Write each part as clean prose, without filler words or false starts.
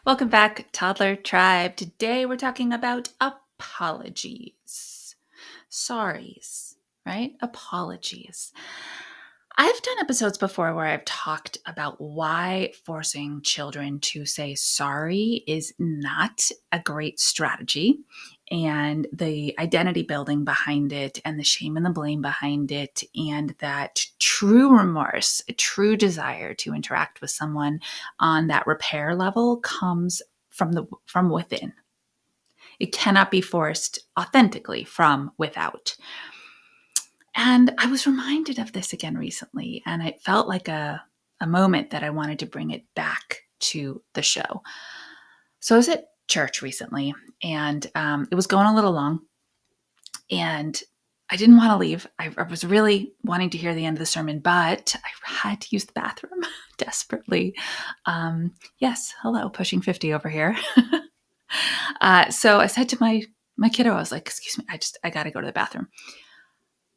Welcome back, Toddler Tribe. Today we're talking about apologies. Sorries, right? Apologies. I've done episodes before where I've talked about why forcing children to say sorry is not a great strategy and the identity building behind it and the shame and the blame behind it, and that true remorse, a true desire to interact with someone on that repair level comes from within. It cannot be forced authentically from without. And I was reminded of this again recently, and it felt like a moment that I wanted to bring it back to the show. So I was at church recently, and it was going a little long, and I didn't want to leave. I was really wanting to hear the end of the sermon, but I had to use the bathroom desperately. Yes, hello, pushing 50 over here. So I said to my kiddo, I was like, "Excuse me, I got to go to the bathroom."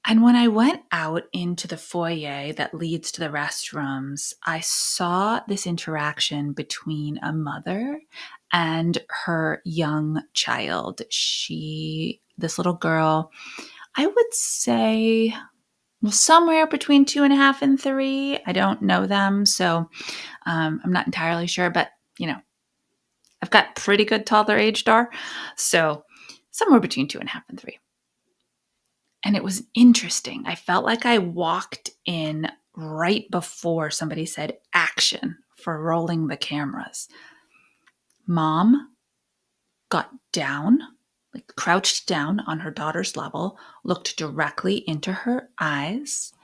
And when I went out into the foyer that leads to the restrooms, I saw this interaction between a mother and her young child. This little girl, I would say, was somewhere between 2.5 and 3. I don't know them, so I'm not entirely sure, but I've got pretty good toddler age dar. So somewhere between 2.5 and 3. And it was interesting. I felt like I walked in right before somebody said action for rolling the cameras. Mom got down, like crouched down on her daughter's level, looked directly into her eyes.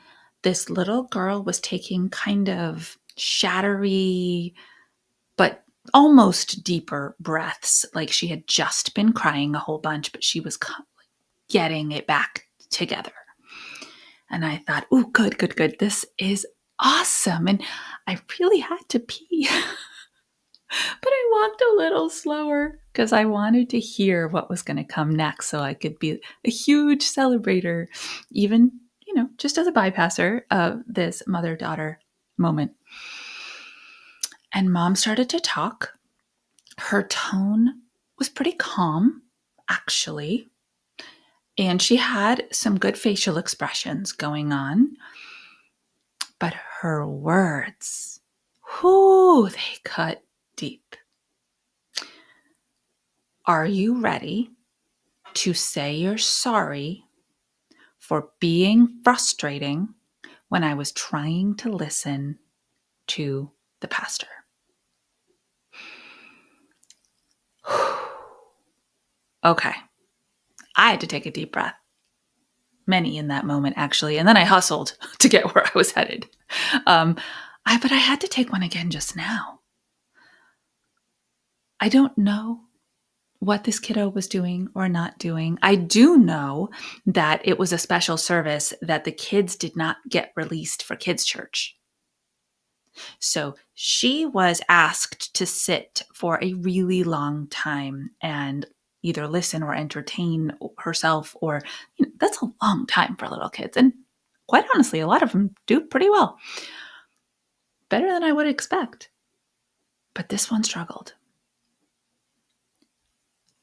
This little girl was taking kind of shattery, but almost deeper breaths, like she had just been crying a whole bunch, but she was getting it back together. And I thought, "Ooh, good, good, good. This is awesome." And I really had to pee, but I walked a little slower because I wanted to hear what was going to come next so I could be a huge celebrator, even, just as a bypasser of this mother-daughter moment. And Mom started to talk. Her tone was pretty calm, actually. And she had some good facial expressions going on. But her words, they cut deep. Are you ready to say you're sorry for being frustrating when I was trying to listen to the pastor? Okay. I had to take a deep breath. Many in that moment, actually. And then I hustled to get where I was headed. But I had to take one again just now. I don't know what this kiddo was doing or not doing. I do know that it was a special service that the kids did not get released for kids' church. So she was asked to sit for a really long time and either listen or entertain herself, or that's a long time for little kids. And quite honestly, a lot of them do pretty well. Better than I would expect. But this one struggled.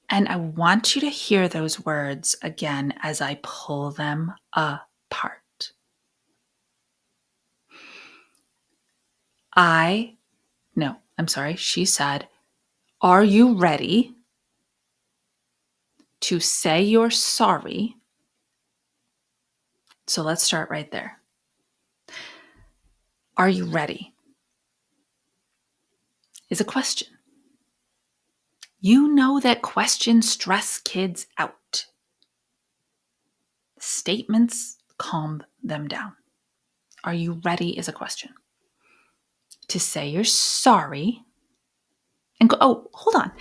And I want you to hear those words again as I pull them apart. She said, "Are you ready to say you're sorry?" So let's start right there. Are you ready? Is a question. You know that questions stress kids out. Statements calm them down. Are you ready is a question. To say you're sorry and go, oh, hold on.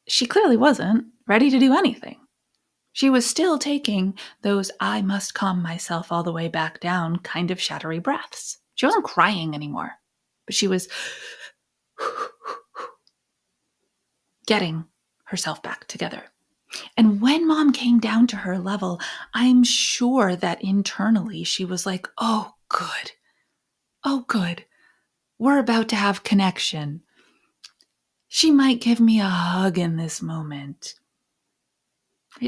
She clearly wasn't ready to do anything. She was still taking those I must calm myself all the way back down kind of shattery breaths. She wasn't crying anymore, but she was getting herself back together. And when Mom came down to her level, I'm sure that internally she was like, oh, good. Oh, good. We're about to have connection. She might give me a hug in this moment.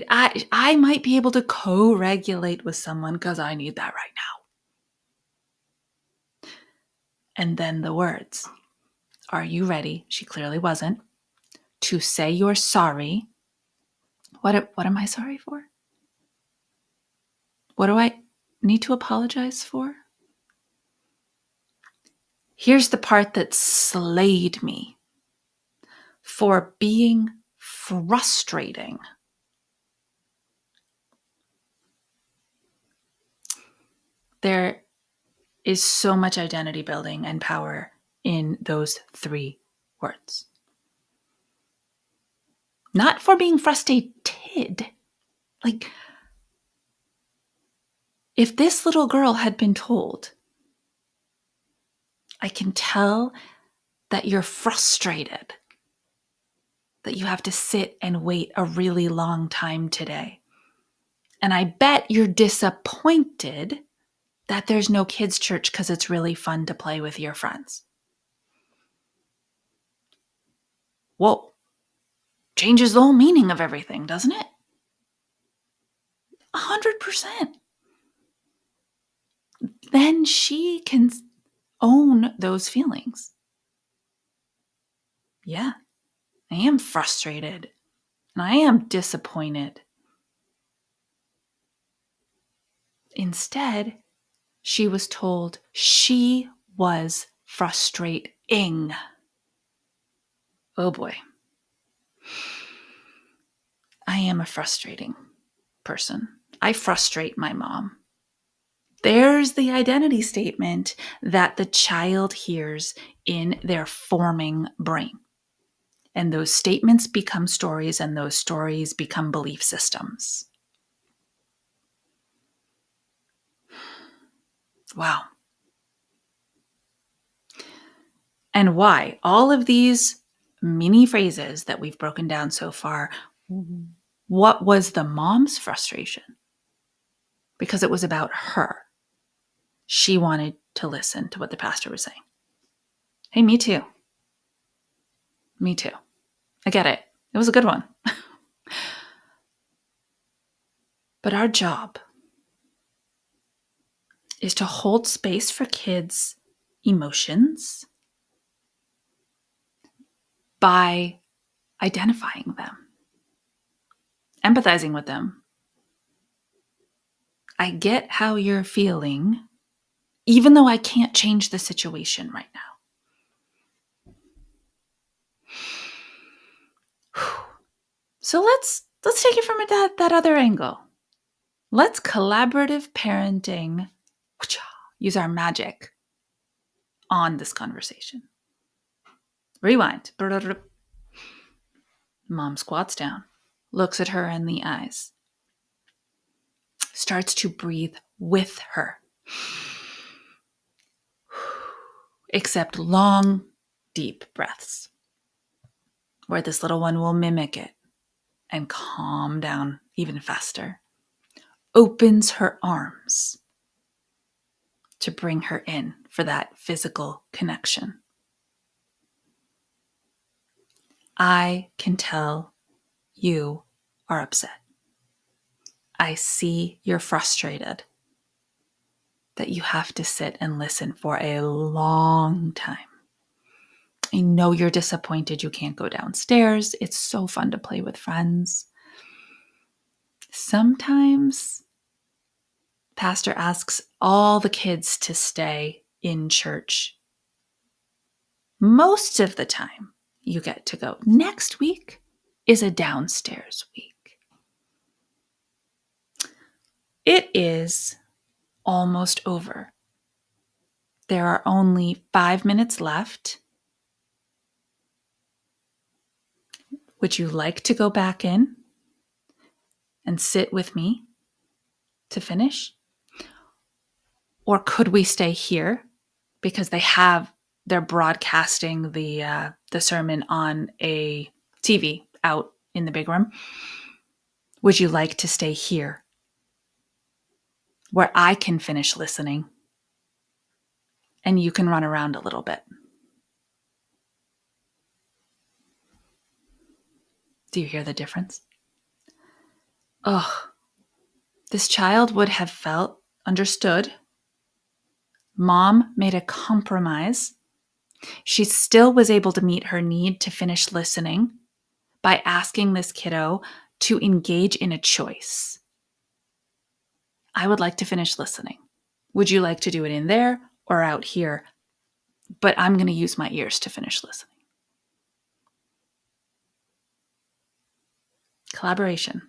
I might be able to co-regulate with someone because I need that right now. And then the words, are you ready? She clearly wasn't. To say you're sorry. What am I sorry for? What do I need to apologize for? Here's the part that slayed me. For being frustrating. There is so much identity building and power in those 3 words. Not for being frustrated. Like, if this little girl had been told, I can tell that you're frustrated, that you have to sit and wait a really long time today. And I bet you're disappointed that there's no kids' church because it's really fun to play with your friends. Whoa. Changes the whole meaning of everything, doesn't it? 100%. Then she can own those feelings. Yeah, I am frustrated and I am disappointed. Instead, she was told she was frustrating. Oh boy. I am a frustrating person. I frustrate my mom. There's the identity statement that the child hears in their forming brain. And those statements become stories, and those stories become belief systems. Wow. And why? All of these mini phrases that we've broken down so far, what was the mom's frustration? Because it was about her. She wanted to listen to what the pastor was saying. Hey, me too. Me too. I get it. It was a good one. But our job is to hold space for kids' emotions by identifying them, empathizing with them. I get how you're feeling, even though I can't change the situation right now. So let's take it from that other angle. Let's collaborative parenting, use our magic on this conversation. Rewind. Mom squats down, looks at her in the eyes, starts to breathe with her. Accept long, deep breaths where this little one will mimic it and calm down even faster. Opens her arms to bring her in for that physical connection. I can tell you are upset. I see you're frustrated that you have to sit and listen for a long time. I know you're disappointed you can't go downstairs. It's so fun to play with friends. Sometimes pastor asks all the kids to stay in church. Most of the time, you get to go. Next week is a downstairs week. It is almost over. There are only 5 minutes left. Would you like to go back in and sit with me to finish? Or could we stay here because they're broadcasting the sermon on a TV out in the big room? Would you like to stay here where I can finish listening and you can run around a little bit? Do you hear the difference? Oh, this child would have felt understood. Mom made a compromise. She still was able to meet her need to finish listening by asking this kiddo to engage in a choice. I would like to finish listening. Would you like to do it in there or out here? But I'm going to use my ears to finish listening. Collaboration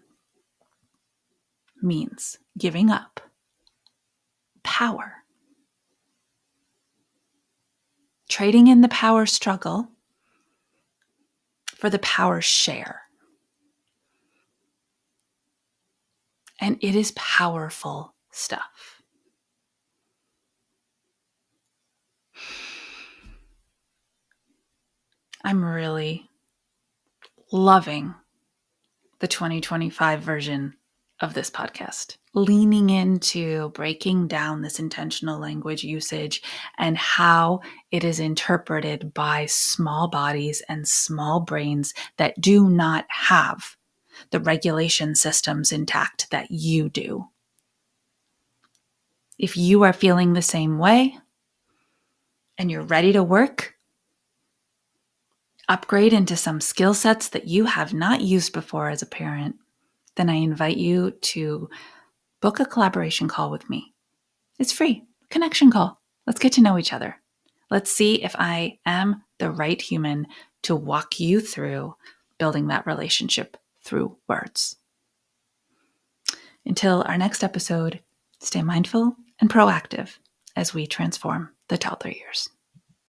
means giving up power, trading in the power struggle for the power share. And it is powerful stuff. I'm really loving the 2025 version of this podcast, leaning into breaking down this intentional language usage and how it is interpreted by small bodies and small brains that do not have the regulation systems intact that you do. If you are feeling the same way and you're ready to work, upgrade into some skill sets that you have not used before as a parent, then I invite you to book a collaboration call with me. It's free, connection call. Let's get to know each other. Let's see if I am the right human to walk you through building that relationship through words. Until our next episode, stay mindful and proactive as we transform the toddler years.